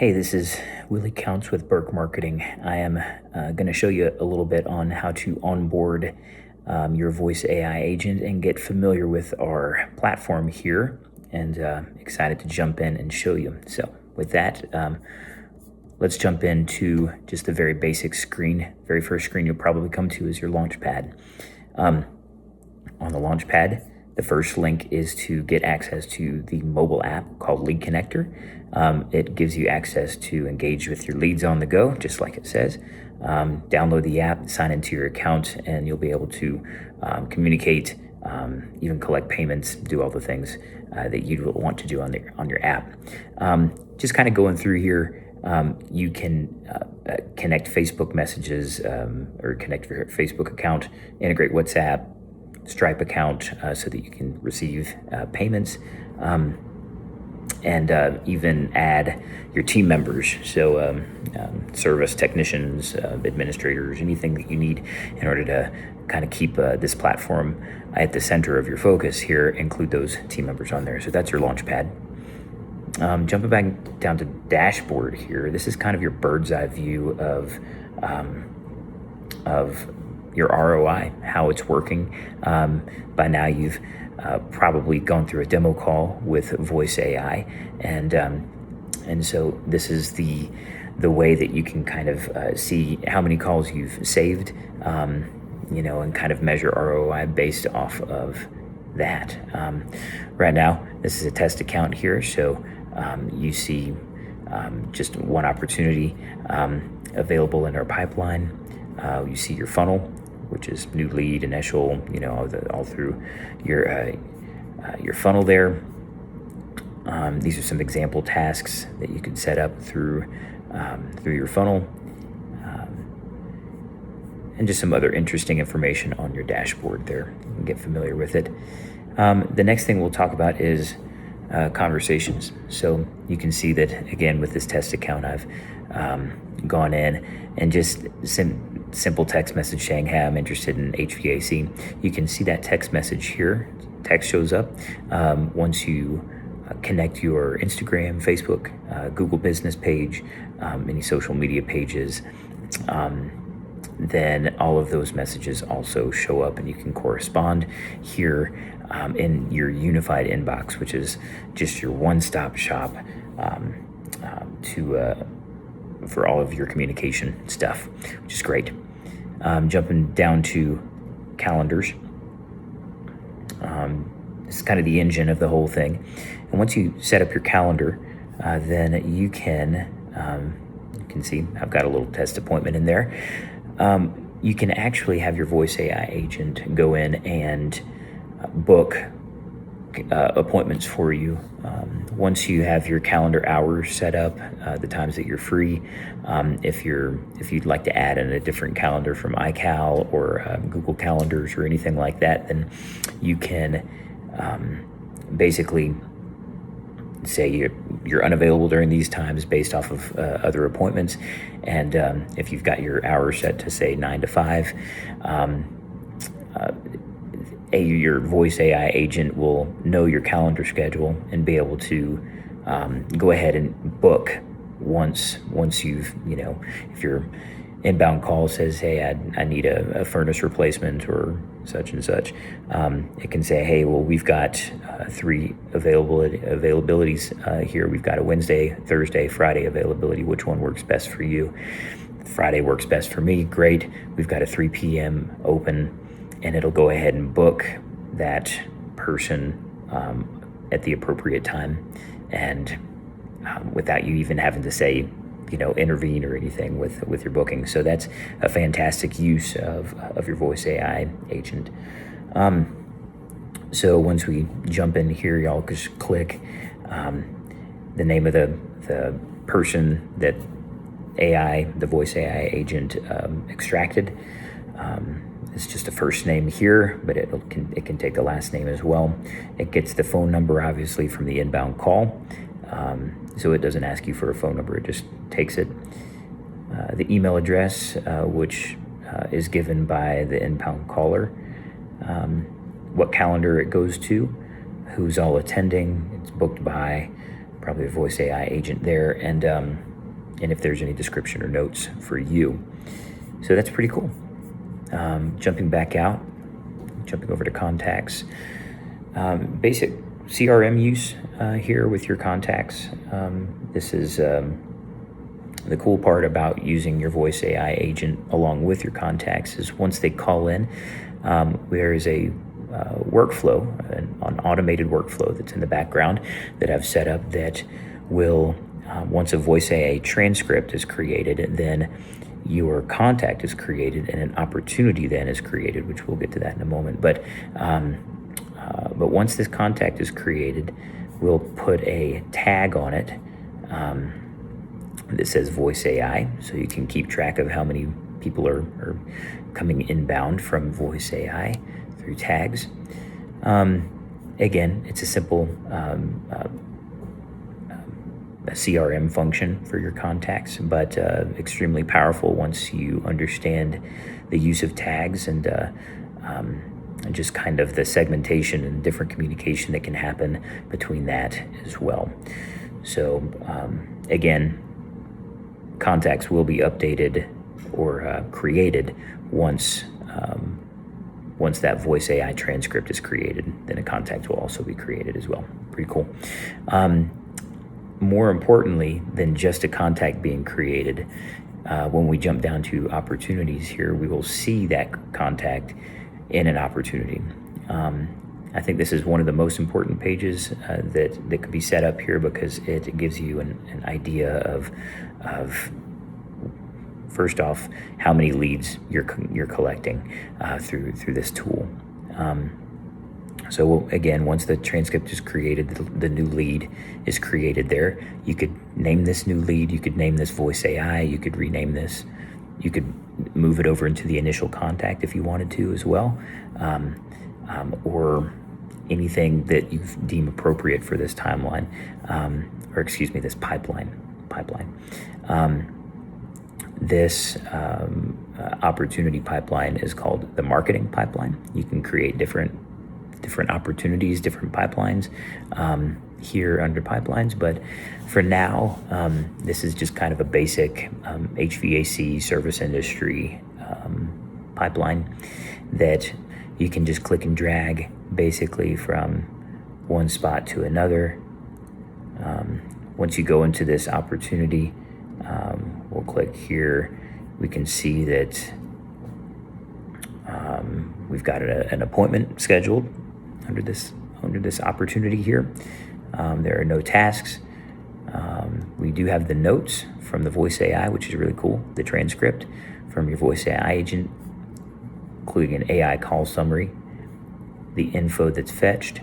Hey, this is Willie Counts with Berq Marketing. I am going to show you a little bit on how to onboard your voice AI agent and get familiar with our platform here, and excited to jump in and show you. So with that, let's jump into just the very basic screen. Very first screen you'll probably come to is your Launchpad. On the Launchpad, the first link is to get access to the mobile app called Lead Connector. It gives you access to engage with your leads on the go, just like it says. Download the app, sign into your account, and you'll be able to communicate, even collect payments, do all the things that you'd want to do on your app. Just kind of going through here, you can connect Facebook messages or connect your Facebook account, integrate WhatsApp, Stripe account so that you can receive payments, and even add your team members, so service technicians, administrators, anything that you need in order to kind of keep this platform at the center of your focus here. Include those team members on there. So that's your Launchpad. Jumping back down to dashboard here, this is kind of your bird's eye view of your ROI, how it's working. By now you've probably gone through a demo call with voice AI, and so this is the way that you can kind of see how many calls you've saved, and kind of measure ROI based off of that. Right now, this is a test account here, so you see just one opportunity available in our pipeline. You see your funnel, which is new lead, initial, all through your funnel there. These are some example tasks that you can set up through your funnel, and just some other interesting information on your dashboard there. You can get familiar with it. The next thing we'll talk about is conversations. So you can see that, again, with this test account, I've gone in and just simple text message saying, hey, I'm interested in HVAC. You can see that text message here. Text shows up. Once you connect your Instagram, Facebook, Google business page, any social media pages, then all of those messages also show up, and you can correspond here in your unified inbox, which is just your one-stop shop for all of your communication stuff, which is great. Jumping down to calendars. This is kind of the engine of the whole thing. And once you set up your calendar, then you can see I've got a little test appointment in there. You can actually have your voice AI agent go in and book appointments for you. Once you have your calendar hours set up, the times that you're free, if you'd like to add in a different calendar from iCal or Google Calendars or anything like that, then you can basically say you're unavailable during these times based off of other appointments, and if you've got your hours set to say 9 to 5, your voice AI agent will know your calendar schedule and be able to go ahead and book once you've, if your inbound call says, hey, I need a furnace replacement or such and such, it can say, hey, well, we've got 3 availabilities here. We've got a Wednesday, Thursday, Friday availability. Which one works best for you? Friday works best for me. Great. We've got a 3 p.m. open, and it'll go ahead and book that person at the appropriate time, and without you even having to say, intervene or anything with your booking. So that's a fantastic use of your voice AI agent. So once we jump in here, y'all just click the name of the person that the voice AI agent extracted. It's just a first name here, but it can take the last name as well. It gets the phone number, obviously, from the inbound call. So it doesn't ask you for a phone number, it just takes it. The email address, which is given by the inbound caller. What calendar it goes to, who's all attending. It's booked by probably a voice AI agent there, and and if there's any description or notes for you. So that's pretty cool. Jumping back out, jumping over to contacts, basic CRM use here with your contacts. This is the cool part about using your voice AI agent along with your contacts is once they call in, there is a workflow, an automated workflow that's in the background that I've set up that will, once a voice AI transcript is created, then your contact is created and an opportunity then is created, which we'll get to that in a moment. But once this contact is created, we'll put a tag on it that says voice AI, so you can keep track of how many people are coming inbound from voice AI through tags. Again, it's a simple a CRM function for your contacts, but extremely powerful once you understand the use of tags and just kind of the segmentation and different communication that can happen between that as well. So again, contacts will be updated or created once that voice AI transcript is created. Then a contact will also be created as well. Pretty cool. More importantly than just a contact being created, when we jump down to opportunities here, we will see that contact in an opportunity. I think this is one of the most important pages that could be set up here because it gives you an idea of first off how many leads you're collecting through this tool. So again, once the transcript is created, the new lead is created there. You could name this new lead, you could name this voice AI, you could rename this, you could move it over into the initial contact if you wanted to as well, or anything that you deem appropriate for this timeline, or excuse me, this pipeline. This opportunity pipeline is called the marketing pipeline. You can create different opportunities, different pipelines here under pipelines, but for now, this is just kind of a basic HVAC service industry pipeline that you can just click and drag basically from one spot to another. Once you go into this opportunity, we'll click here. We can see that we've got an appointment scheduled under this opportunity here. There are no tasks. We do have the notes from the voice AI, which is really cool. The transcript from your voice AI agent, including an AI call summary, the info that's fetched,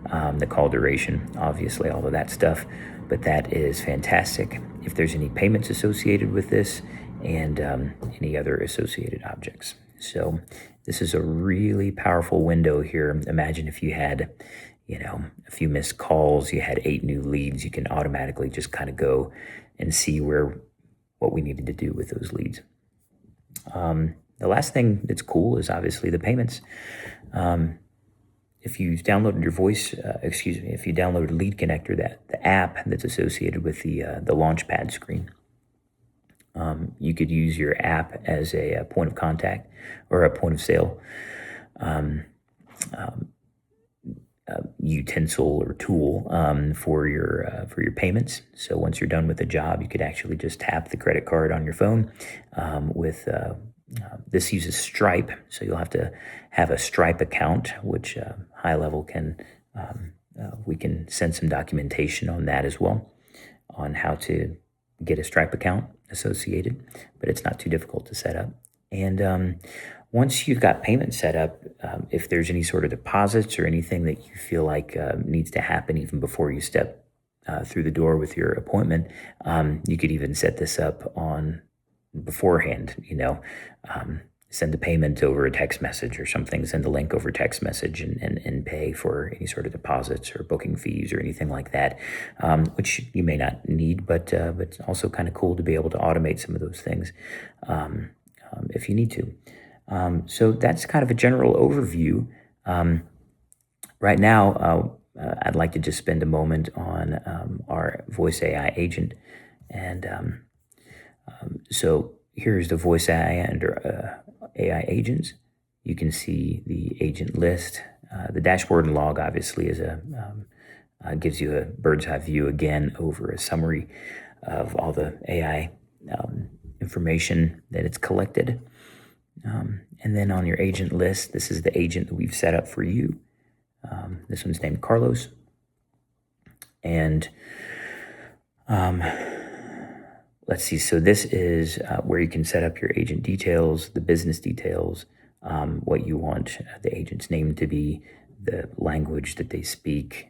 the call duration, obviously all of that stuff. But that is fantastic. If there's any payments associated with this and any other associated objects. So this is a really powerful window here. Imagine if you had, a few missed calls, you had 8 new leads, you can automatically just kind of go and see what we needed to do with those leads. The last thing that's cool is obviously the payments. If you downloaded if you downloaded Lead Connector, the app that's associated with the Launchpad screen, you could use your app as a point of contact or a point of sale utensil or tool for your payments. So once you're done with the job, you could actually just tap the credit card on your phone with. This uses Stripe, so you'll have to have a Stripe account, which high level we can send some documentation on that as well, on how to get a Stripe account associated, but it's not too difficult to set up. And once you've got payment set up, if there's any sort of deposits or anything that you feel like needs to happen even before you step through the door with your appointment, you could even set this up on beforehand, send the payment over a text message or something, send the link over text message and pay for any sort of deposits or booking fees or anything like that, which you may not need, but it's also kind of cool to be able to automate some of those things if you need to. So that's kind of a general overview. Right now, I'd like to just spend a moment on our voice AI agent and So here's the voice AI under AI agents. You can see the agent list. The dashboard and log obviously is gives you a bird's eye view again over a summary of all the AI information that it's collected. And then on your agent list, this is the agent that we've set up for you. This one's named Carlos. And let's see, so this is where you can set up your agent details, the business details, what you want the agent's name to be, the language that they speak,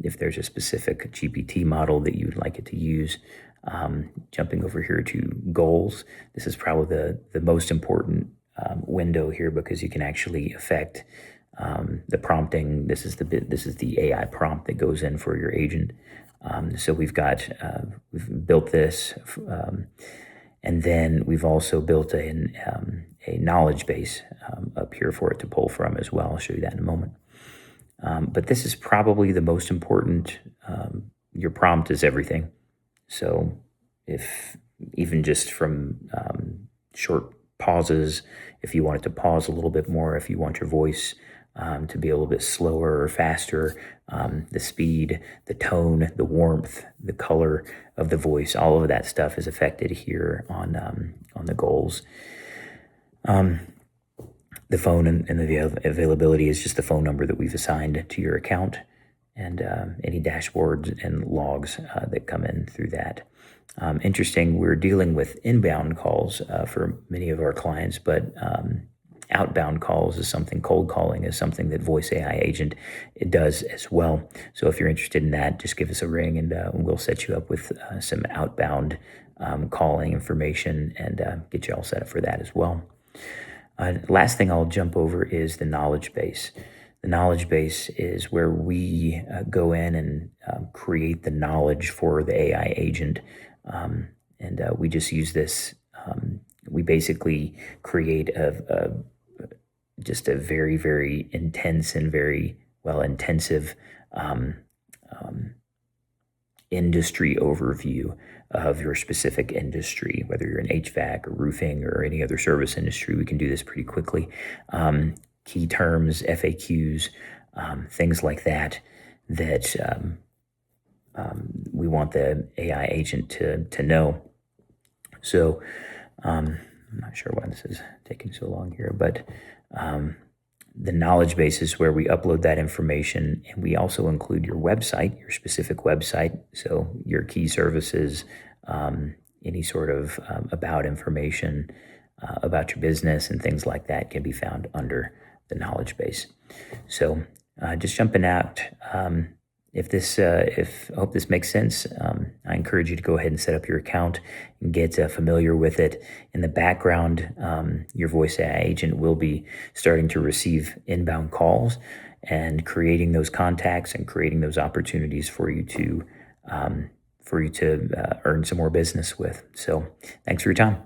if there's a specific GPT model that you'd like it to use. Jumping over here to goals, this is probably the most important window here because you can actually affect the prompting. This is the AI prompt that goes in for your agent. So we've built this, and then we've also built a knowledge base up here for it to pull from as well. I'll show you that in a moment. But this is probably the most important. Your prompt is everything. So if even just from short pauses, if you want it to pause a little bit more, if you want your voice to be a little bit slower or faster, the speed, the tone, the warmth, the color of the voice, all of that stuff is affected here on the goals. The phone and the availability is just the phone number that we've assigned to your account, and any dashboards and logs that come in through that. Interesting, we're dealing with inbound calls for many of our clients, but outbound calls is something, cold calling is something that Voice AI Agent it does as well. So if you're interested in that, just give us a ring and we'll set you up with some outbound calling information and get you all set up for that as well. Last thing I'll jump over is the knowledge base. The knowledge base is where we go in and create the knowledge for the AI agent. And we just use this. We basically create just a very, very intense and very intensive industry overview of your specific industry, whether you're in HVAC or roofing or any other service industry. We can do this pretty quickly. Key terms, FAQs, things like that we want the AI agent to know. So I'm not sure why this is taking so long here, but the knowledge base is where we upload that information, and we also include your website, your specific website, so your key services, any sort of about information about your business and things like that can be found under the knowledge base. So just jumping out, I hope this makes sense. I encourage you to go ahead and set up your account and get familiar with it. In the background, your voice AI agent will be starting to receive inbound calls and creating those contacts and creating those opportunities for you to earn some more business with. So thanks for your time.